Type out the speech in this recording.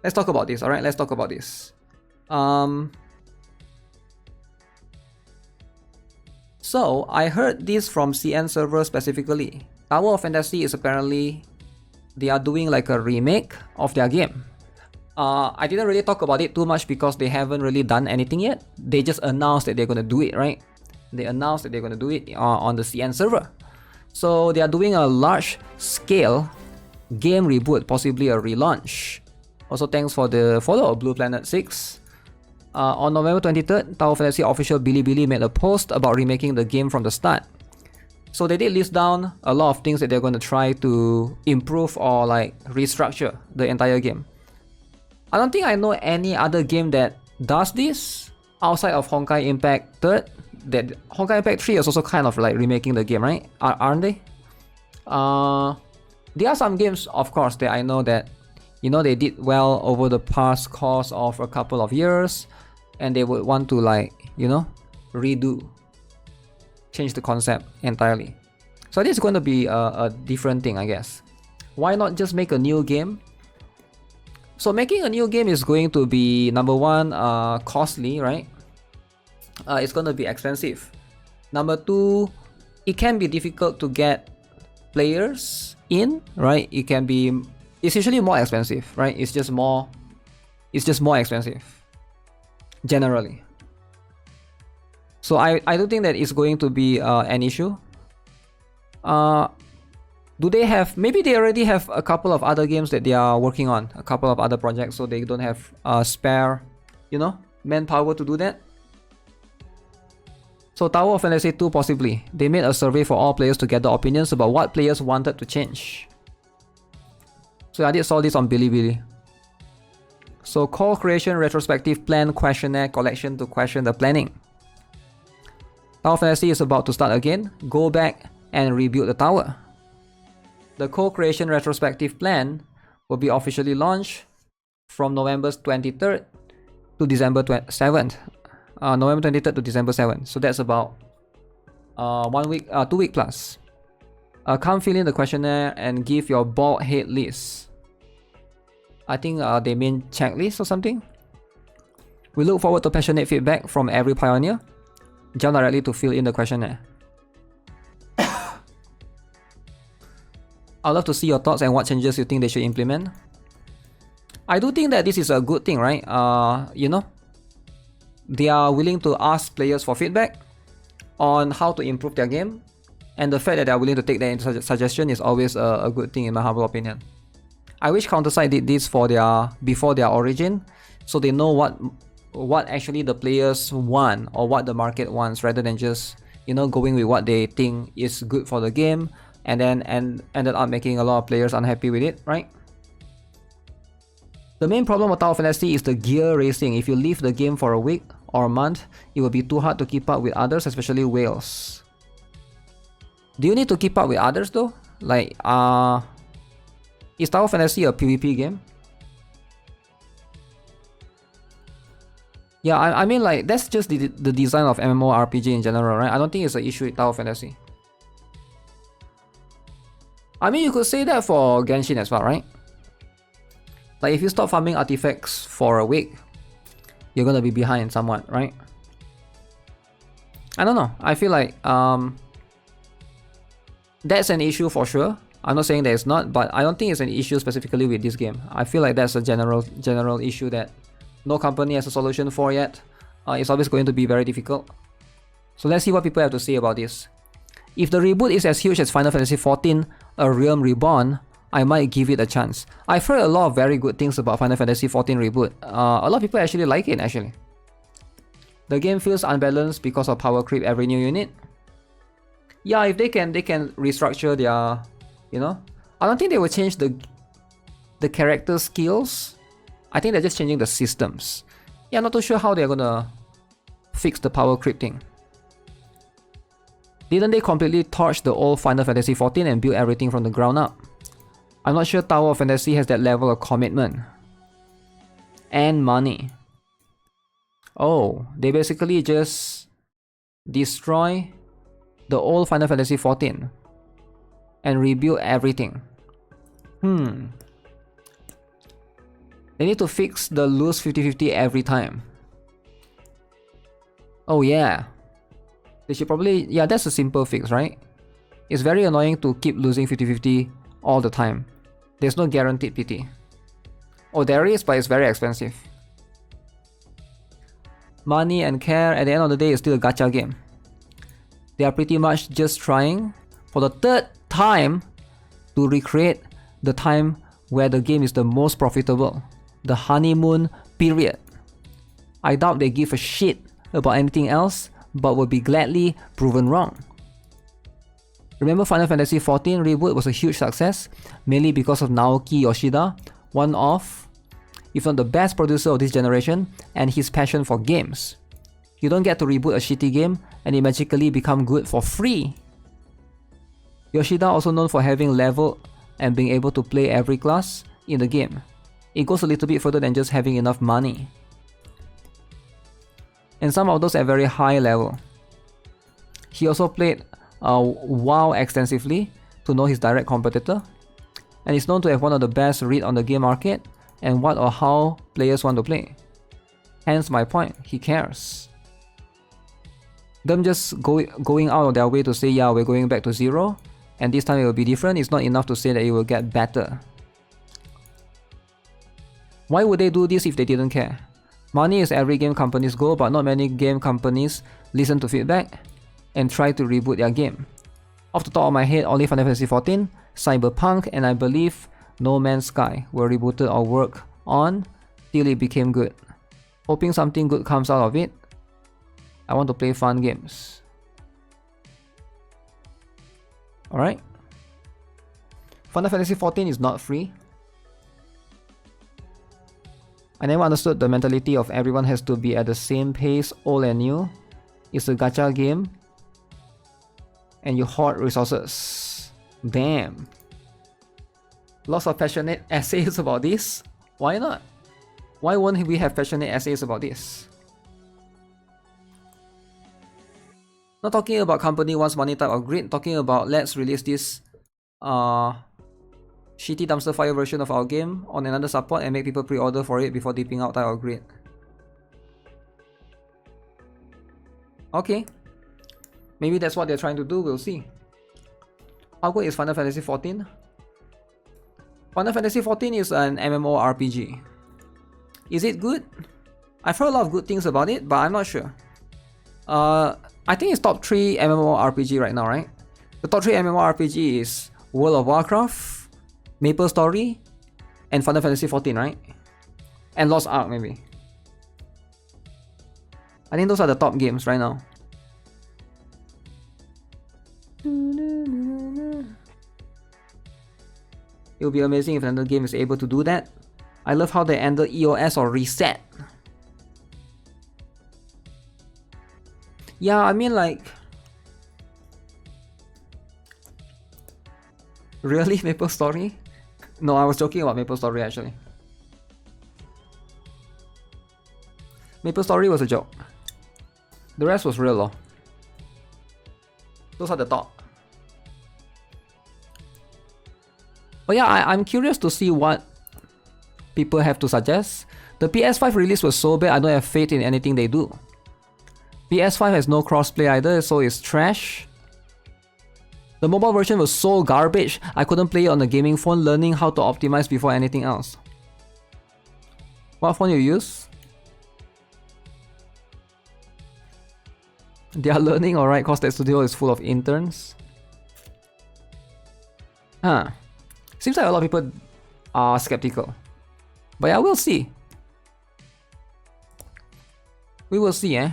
let's talk about this. All right, let's talk about this. So I heard this from CN server specifically. Tower of Fantasy is apparently they are doing like a remake of their game. I didn't really talk about it too much because they haven't really done anything yet. They just announced that they're gonna do it, right? They announced that they're gonna do it on the CN server. So they are doing a large scale game reboot, possibly a relaunch. Also thanks for the follow, Blue Planet 6. On November 23rd, Tower of Fantasy official Bilibili made a post about remaking the game from the start. So they did list down a lot of things that they're going to try to improve or like restructure the entire game. I don't think I know any other game that does this outside of Honkai Impact 3rd. That Honkai Impact 3 is also kind of like remaking the game, right? Aren't they? There are some games, of course, that I know that they did well over the past course of a couple of years, and they would want to like redo, change the concept entirely. So this is going to be a different thing, I guess. Why not just make a new game? So making a new game is going to be, number one, costly, right? It's going to be expensive. Number two, it can be difficult to get players in, right? It's usually more expensive, right? It's just more expensive generally. So I don't think that it's going to be an issue. Do they have, maybe they already have a couple of other games that they are working on, a couple of other projects, so they don't have spare manpower to do that. So Tower of Fantasy 2 possibly. They made a survey for all players to gather opinions about what players wanted to change. So I did saw this on Bilibili. So core creation retrospective plan questionnaire collection to question the planning. Tower of Fantasy is about to start again. Go back and rebuild the tower. The co-creation retrospective plan will be officially launched from November 23rd to December 7th. November 23rd to December 7th. So that's about 1 week, 2 week plus. Come fill in the questionnaire and give your bald head list. I think they mean checklist or something. We look forward to passionate feedback from every pioneer. Jump directly to fill in the questionnaire. I'd love to see your thoughts and what changes you think they should implement. I do think that this is a good thing, right? They are willing to ask players for feedback on how to improve their game, and the fact that they are willing to take that suggestion is always a good thing in my humble opinion. I wish Counterside did this before their origin, so they know what actually the players want or what the market wants, rather than just going with what they think is good for the game, and then ended up making a lot of players unhappy with it, right? The main problem with Tower of Fantasy is the gear racing. If you leave the game for a week or a month, it will be too hard to keep up with others, especially whales. Do you need to keep up with others though? Like, is Tower of Fantasy a PvP game? Yeah, I mean, like, that's just the design of MMORPG in general, right? I don't think it's an issue with Tower of Fantasy. I mean, you could say that for Genshin as well, right? Like, if you stop farming artifacts for a week, you're gonna be behind somewhat, right? I don't know. I feel like that's an issue for sure. I'm not saying that it's not, but I don't think it's an issue specifically with this game. I feel like that's a general issue that no company has a solution for yet. It's always going to be very difficult. So let's see what people have to say about this. If the reboot is as huge as Final Fantasy XIV, A Realm Reborn, I might give it a chance. I've heard a lot of very good things about Final Fantasy XIV reboot. A lot of people actually like it, actually. The game feels unbalanced because of power creep every new unit. Yeah, if they can restructure their, I don't think they will change the character skills. I think they're just changing the systems. Yeah, not too sure how they're gonna fix the power creep thing. Didn't they completely torch the old Final Fantasy XIV and build everything from the ground up? I'm not sure Tower of Fantasy has that level of commitment. And money. Oh, they basically just destroy the old Final Fantasy XIV and rebuild everything. They need to fix the lose 50-50 every time. Oh yeah. They should probably... Yeah, that's a simple fix, right? It's very annoying to keep losing 50-50 all the time. There's no guaranteed PT. Oh, there is, but it's very expensive. Money and care, at the end of the day, is still a gacha game. They are pretty much just trying for the third time to recreate the time where the game is the most profitable. The honeymoon period. I doubt they give a shit about anything else, but will be gladly proven wrong. Remember Final Fantasy XIV reboot was a huge success, mainly because of Naoki Yoshida, one of, if not the best producer of this generation, and his passion for games. You don't get to reboot a shitty game and it magically become good for free. Yoshida also known for having leveled and being able to play every class in the game. It goes a little bit further than just having enough money. And some of those at very high level. He also played WoW extensively to know his direct competitor, and is known to have one of the best read on the game market and what or how players want to play. Hence my point, he cares. Them just going out of their way to say, yeah, we're going back to zero, and this time it will be different, is not enough to say that it will get better. Why would they do this if they didn't care? Money is every game company's goal, but not many game companies listen to feedback and try to reboot their game. Off the top of my head, only Final Fantasy XIV, Cyberpunk, and I believe No Man's Sky were rebooted or worked on till it became good. Hoping something good comes out of it. I want to play fun games. Alright. Final Fantasy XIV is not free. I never understood the mentality of everyone has to be at the same pace, old and new. It's a gacha game and you hoard resources. Damn. Lots of passionate essays about this. Why not? Why won't we have passionate essays about this? Not talking about company wants money type of grid, talking about let's release this shitty dumpster fire version of our game on another support and make people pre-order for it before dipping out type of grid. Okay. Maybe that's what they're trying to do, we'll see. How good is Final Fantasy XIV? Final Fantasy XIV is an MMORPG. Is it good? I've heard a lot of good things about it, but I'm not sure. I think it's top 3 MMORPG right now, right? The top 3 MMORPG is World of Warcraft, MapleStory, and Final Fantasy XIV, right? And Lost Ark, maybe. I think those are the top games right now. It would be amazing if another game is able to do that. I love how they ended EOS or reset. Yeah, I mean like... Really? MapleStory? No, I was joking about MapleStory actually. MapleStory was a joke. The rest was real though. Those are the top. But yeah, I'm curious to see what people have to suggest. The PS5 release was so bad, I don't have faith in anything they do. PS5 has no crossplay either, so it's trash. The mobile version was so garbage, I couldn't play it on the gaming phone, learning how to optimize before anything else. What phone you use? They are learning, alright, cause that studio is full of interns. Huh. Seems like a lot of people are skeptical. But yeah, we'll see. We will see, eh?